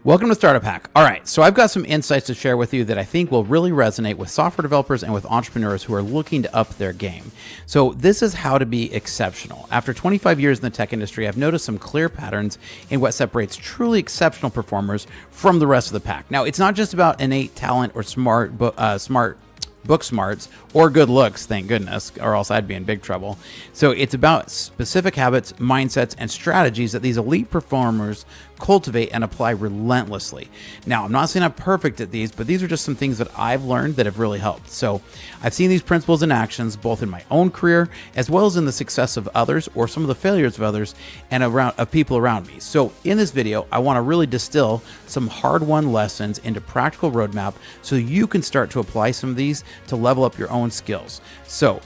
Welcome to Startup Hack. All right, so I've got some insights to share with you that I think will really resonate with software developers and with entrepreneurs who are looking to up their game. So this is how to be exceptional. After 25 years in the tech industry, I've noticed some clear patterns in what separates truly exceptional performers from the rest of the pack. Now, it's not just about innate talent or smart book smarts or good looks, thank goodness, or else I'd be in big trouble. So it's about specific habits, mindsets, and strategies that these elite performers cultivate and apply relentlessly. Now, I'm not saying I'm perfect at these, but these are just some things that I've learned that have really helped. So I've seen these principles in actions, both in my own career, as well as in the success of others or some of the failures of others and of people around me. So in this video, I want to really distill some hard-won lessons into practical roadmap so you can start to apply some of these to level up your own skills. So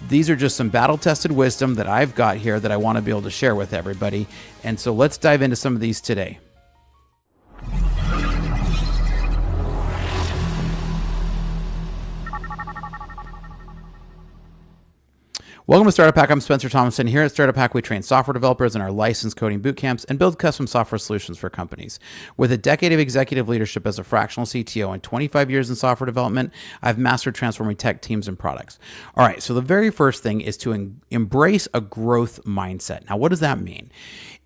these are just some battle-tested wisdom that I've got here that I want to be able to share with everybody. And so let's dive into some of these today. Welcome to Startup Hack. I'm Spencer Thomason. Here at Startup Hack, we train software developers in our licensed coding boot camps and build custom software solutions for companies. With a decade of executive leadership as a fractional CTO and 25 years in software development, I've mastered transforming tech teams and products. All right, so the very first thing is to embrace a growth mindset. Now, what does that mean?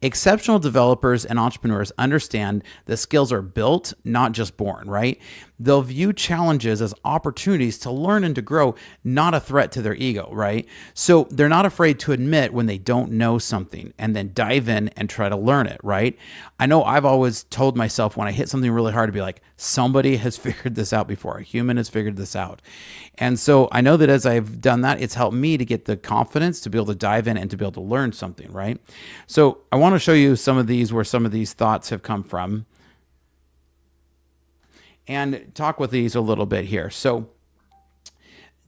Exceptional developers and entrepreneurs understand that skills are built, not just born, right? They'll view challenges as opportunities to learn and to grow, not a threat to their ego, right? So they're not afraid to admit when they don't know something and then dive in and try to learn it, right? I know I've always told myself when I hit something really hard to be like, somebody has figured this out before. A human has figured this out. And so I know that as I've done that, it's helped me to get the confidence to be able to dive in and to be able to learn something, right? So I want to show you some of these where some of these thoughts have come from and talk with these a little bit here. So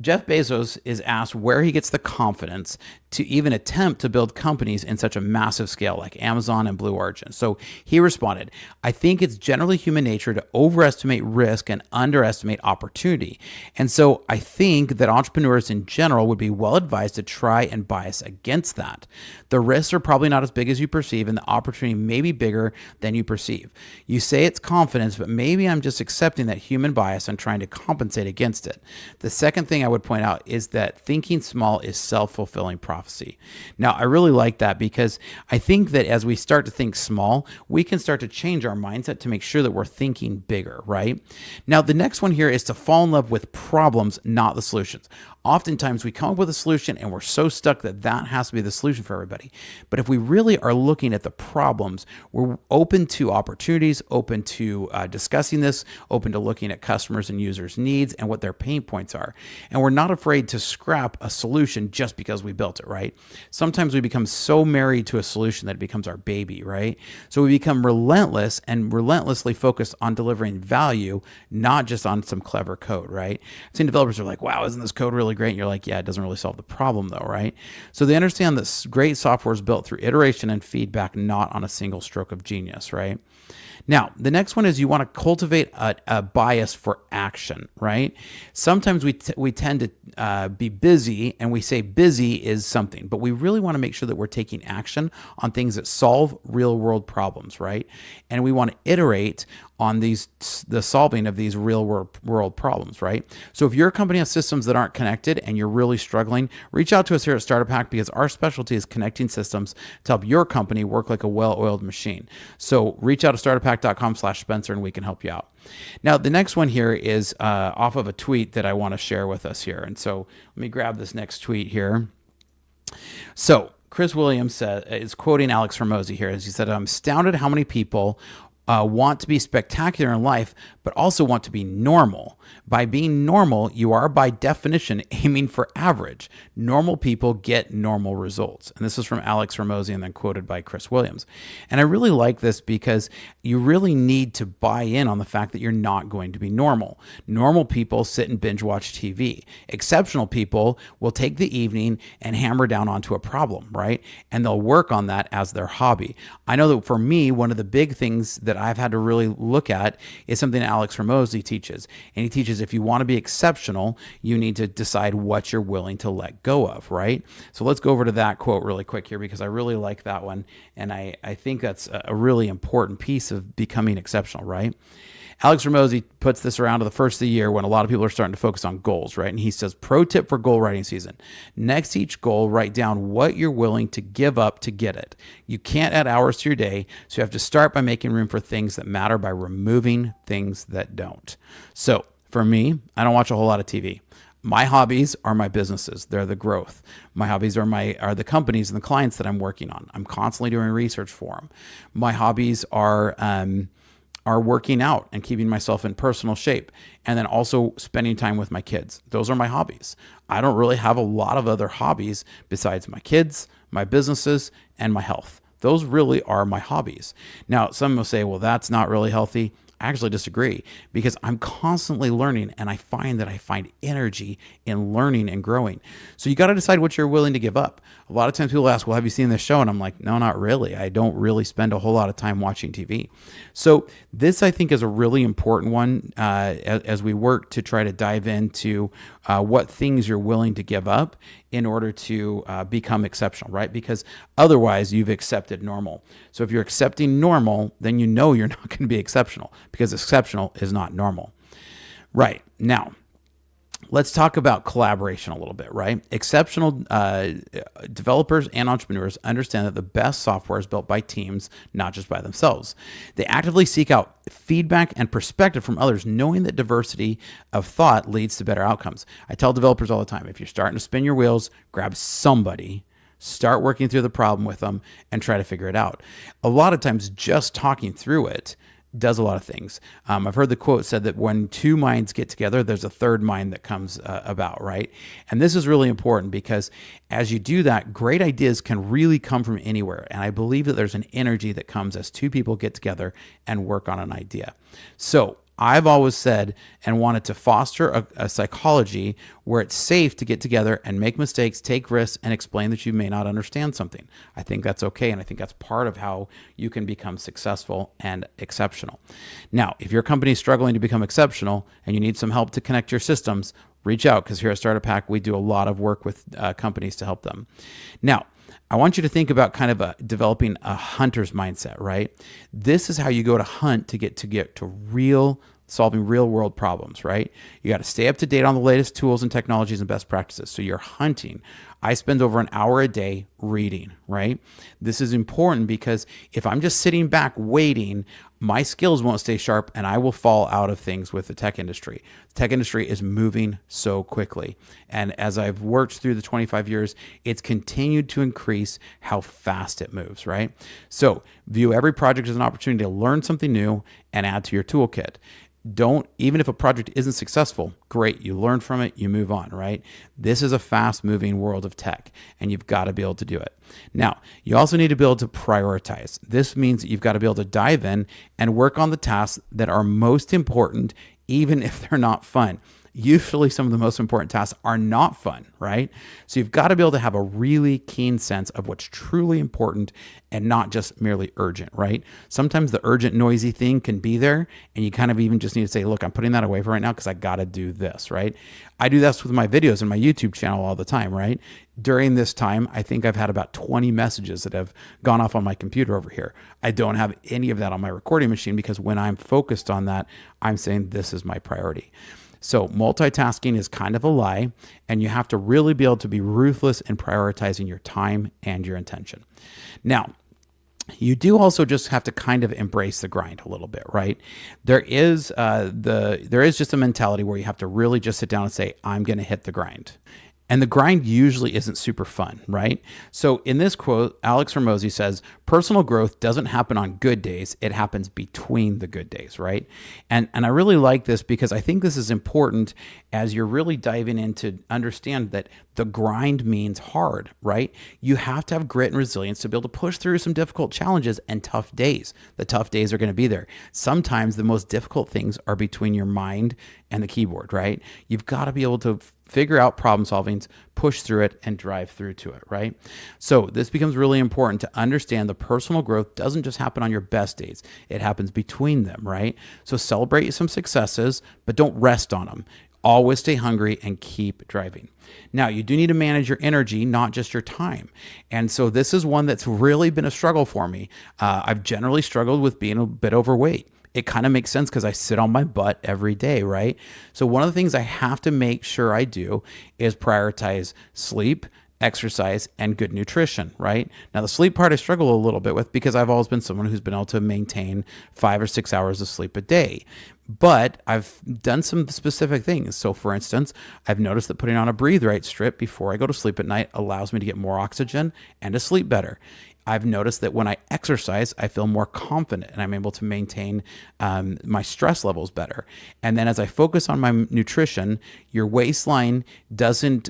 Jeff Bezos is asked where he gets the confidence to even attempt to build companies in such a massive scale like Amazon and Blue Origin. So he responded, I think it's generally human nature to overestimate risk and underestimate opportunity. And so I think that entrepreneurs in general would be well advised to try and bias against that. The risks are probably not as big as you perceive and the opportunity may be bigger than you perceive. You say it's confidence, but maybe I'm just accepting that human bias and trying to compensate against it. The second thing I would point out is that thinking small is self-fulfilling prophecy. Now, I really like that because I think that as we start to think small, we can start to change our mindset to make sure that we're thinking bigger, right? Now, the next one here is to fall in love with problems, not the solutions. Oftentimes we come up with a solution and we're so stuck that that has to be the solution for everybody. But if we really are looking at the problems, we're open to opportunities, open to discussing this, open to looking at customers and users' needs and what their pain points are. And we're not afraid to scrap a solution just because we built it, right? Sometimes we become so married to a solution that it becomes our baby, right? So we become relentless and relentlessly focused on delivering value, not just on some clever code, right? I've seen developers are like, wow, isn't this code really great? And you're like, yeah, it doesn't really solve the problem though, right? So they understand that great software is built through iteration and feedback, not on a single stroke of genius, right? Now, the next one is you want to cultivate a bias for action, right? Sometimes we tend to be busy and we say busy is something, but we really want to make sure that we're taking action on things that solve real world problems, right? And we want to iterate on the solving of these real world problems, right? So if your company has systems that aren't connected and you're really struggling, reach out to us here at Startup Hack because our specialty is connecting systems to help your company work like a well-oiled machine. So reach out to startuphack.com/Spencer and we can help you out. Now, the next one here is off of a tweet that I want to share with us here. And so let me grab this next tweet here. So Chris Williams is quoting Alex Hormozi here as he said, I'm astounded how many people want to be spectacular in life, but also want to be normal. By being normal, you are by definition aiming for average. Normal people get normal results. And this is from Alex Hormozi and then quoted by Chris Williams. And I really like this because you really need to buy in on the fact that you're not going to be normal. Normal people sit and binge watch TV. Exceptional people will take the evening and hammer down onto a problem, right? And they'll work on that as their hobby. I know that for me, one of the big things that that I've had to really look at is something Alex Hormozy teaches. And he teaches if you want to be exceptional, you need to decide what you're willing to let go of, right? So let's go over to that quote really quick here, because I really like that one. And I think that's a really important piece of becoming exceptional, right? Alex Hormozy puts this around to the first of the year when a lot of people are starting to focus on goals, right? And he says, pro tip for goal writing season. Next to each goal, write down what you're willing to give up to get it. You can't add hours to your day, so you have to start by making room for things that matter by removing things that don't. So for me, I don't watch a whole lot of TV. My hobbies are my businesses. They're the growth. My hobbies are the companies and the clients that I'm working on. I'm constantly doing research for them. My hobbies are working out and keeping myself in personal shape, and then also spending time with my kids. Those are my hobbies. I don't really have a lot of other hobbies besides my kids, my businesses, and my health. Those really are my hobbies. Now, some will say, well, that's not really healthy. I actually disagree, because I'm constantly learning, and I find that I find energy in learning and growing. So you got to decide what you're willing to give up. A lot of times people ask, well, have you seen this show? And I'm like, no, not really. I don't really spend a whole lot of time watching TV. So this, I think, is a really important one as we work to try to dive into what things you're willing to give up in order to become exceptional, right? Because otherwise you've accepted normal. So if you're accepting normal, then you know you're not going to be exceptional, because exceptional is not normal. Right. Now, let's talk about collaboration a little bit, right? Exceptional developers and entrepreneurs understand that the best software is built by teams, not just by themselves. They actively seek out feedback and perspective from others, knowing that diversity of thought leads to better outcomes. I tell developers all the time, if you're starting to spin your wheels, grab somebody, start working through the problem with them, and try to figure it out. A lot of times just talking through it does a lot of things. I've heard the quote said that when two minds get together, there's a third mind that comes about, right? And this is really important, because as you do that, great ideas can really come from anywhere. And I believe that there's an energy that comes as two people get together and work on an idea. So I've always said and wanted to foster a psychology where it's safe to get together and make mistakes, take risks, and explain that you may not understand something. I think that's okay, and I think that's part of how you can become successful and exceptional. Now, if your company is struggling to become exceptional and you need some help to connect your systems, reach out, because here at Startup Hack, we do a lot of work with companies to help them. Now, I want you to think about kind of developing a hunter's mindset, right? This is how you go to hunt to get to solving real world problems, right? You got to stay up to date on the latest tools and technologies and best practices. So you're hunting. I spend over an hour a day reading, right? This is important, because if I'm just sitting back waiting, my skills won't stay sharp and I will fall out of things with the tech industry. The tech industry is moving so quickly. And as I've worked through the 25 years, it's continued to increase how fast it moves, right? So view every project as an opportunity to learn something new and add to your toolkit. Even if a project isn't successful, great, you learn from it, you move on, right? This is a fast moving world of tech, and you've got to be able to do it. Now, you also need to be able to prioritize. This means that you've got to be able to dive in and work on the tasks that are most important, even if they're not fun. Usually some of the most important tasks are not fun, right? So you've got to be able to have a really keen sense of what's truly important and not just merely urgent, right? Sometimes the urgent, noisy thing can be there, and you kind of even just need to say, look, I'm putting that away for right now because I got to do this, right? I do this with my videos and my YouTube channel all the time, right? During this time, I think I've had about 20 messages that have gone off on my computer over here. I don't have any of that on my recording machine, because when I'm focused on that, I'm saying this is my priority. So multitasking is kind of a lie, and you have to really be able to be ruthless in prioritizing your time and your intention. Now, you do also just have to kind of embrace the grind a little bit, right? There is just a mentality where you have to really just sit down and say, I'm going to hit the grind. And the grind usually isn't super fun, right? So in this quote, Alex Hormozy says, personal growth doesn't happen on good days. It happens between the good days, right? And I really like this, because I think this is important as you're really diving in to understand that the grind means hard, right? You have to have grit and resilience to be able to push through some difficult challenges and tough days. The tough days are going to be there. Sometimes the most difficult things are between your mind and the keyboard, right? You've got to be able to figure out problem solvings, push through it, and drive through to it, right? So this becomes really important to understand the personal growth doesn't just happen on your best days. It happens between them, right? So celebrate some successes, but don't rest on them. Always stay hungry and keep driving. Now, you do need to manage your energy, not just your time. And so this is one that's really been a struggle for me. I've generally struggled with being a bit overweight. It kind of makes sense because I sit on my butt every day, right? So one of the things I have to make sure I do is prioritize sleep, exercise, and good nutrition, right? Now, the sleep part I struggle a little bit with because I've always been someone who's been able to maintain 5 or 6 hours of sleep a day. But I've done some specific things. So for instance, I've noticed that putting on a breathe right strip before I go to sleep at night allows me to get more oxygen and to sleep better. I've noticed that when I exercise, I feel more confident and I'm able to maintain my stress levels better. And then as I focus on my nutrition, your waistline doesn't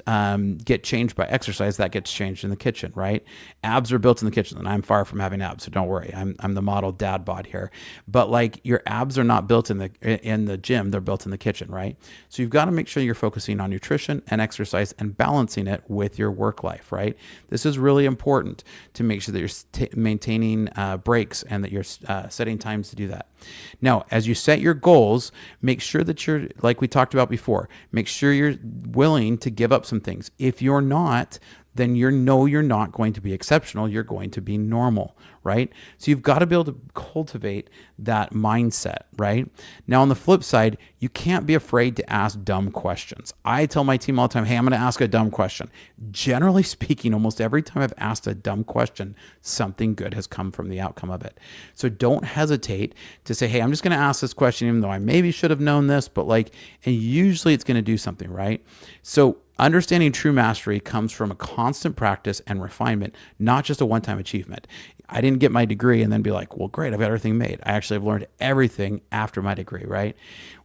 get changed by exercise. That gets changed in the kitchen, right? Abs are built in the kitchen, and I'm far from having abs, so don't worry. I'm the model dad bod here. But like your abs are not built in the gym; they're built in the kitchen, right? So you've got to make sure you're focusing on nutrition and exercise and balancing it with your work life, right? This is really important to make sure that you're maintaining breaks and that you're setting times to do that. Now, as you set your goals, make sure that you're, like we talked about before, make sure you're willing to give up some things. If you're not, then you're not going to be exceptional. You're going to be normal, right? So you've got to be able to cultivate that mindset, right? Now, on the flip side, you can't be afraid to ask dumb questions. I tell my team all the time, hey, I'm going to ask a dumb question. Generally speaking, almost every time I've asked a dumb question, something good has come from the outcome of it. So don't hesitate to say, hey, I'm just going to ask this question, even though I maybe should have known this, but and usually it's going to do something, right? So understanding true mastery comes from a constant practice and refinement, not just a one-time achievement. I didn't get my degree and then be like, well, great, I've got everything made. I actually have learned everything after my degree, right?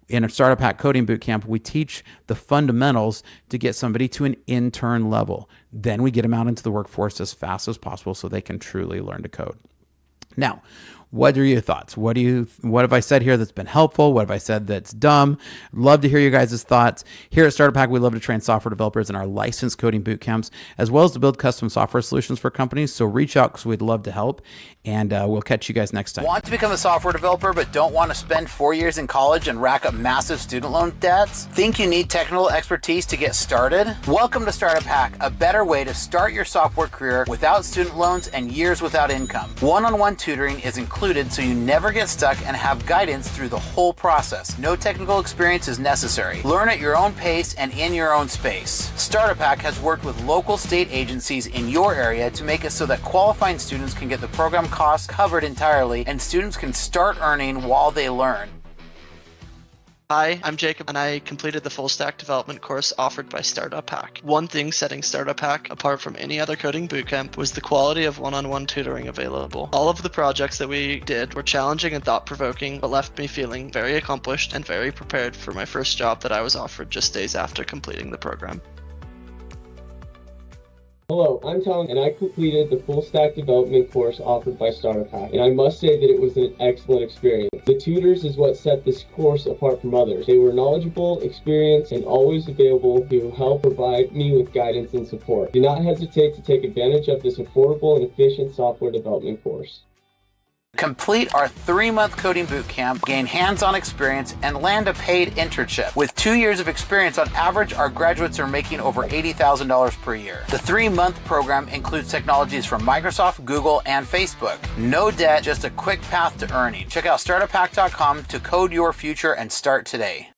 In a Startup Hack Coding Bootcamp, we teach the fundamentals to get somebody to an intern level. Then we get them out into the workforce as fast as possible so they can truly learn to code. Now, what are your thoughts? What have I said here that's been helpful? What have I said that's dumb? Love to hear you guys' thoughts. Here at Startup Hack, we love to train software developers in our licensed coding boot camps, as well as to build custom software solutions for companies. So reach out because we'd love to help, and we'll catch you guys next time. Want to become a software developer but don't want to spend 4 years in college and rack up massive student loan debts? Think you need technical expertise to get started? Welcome to Startup Hack, a better way to start your software career without student loans and years without income. One-on-one tutoring is included so you never get stuck and have guidance through the whole process. No technical experience is necessary. Learn at your own pace and in your own space. Startup Hack has worked with local state agencies in your area to make it so that qualifying students can get the program costs covered entirely and students can start earning while they learn. Hi, I'm Jacob, and I completed the full stack development course offered by Startup Hack. One thing setting Startup Hack apart from any other coding bootcamp was the quality of one-on-one tutoring available. All of the projects that we did were challenging and thought-provoking, but left me feeling very accomplished and very prepared for my first job that I was offered just days after completing the program. Hello, I'm Tom, and I completed the full stack development course offered by Startup Hack, and I must say that it was an excellent experience. The tutors is what set this course apart from others. They were knowledgeable, experienced, and always available to help provide me with guidance and support. Do not hesitate to take advantage of this affordable and efficient software development course. Complete our 3-month coding bootcamp, gain hands-on experience, and land a paid internship. With 2 years of experience on average, our graduates are making over $80,000 per year. The 3-month program includes technologies from Microsoft, Google, and Facebook. No debt, just a quick path to earning. Check out startuphack.com to code your future and start today.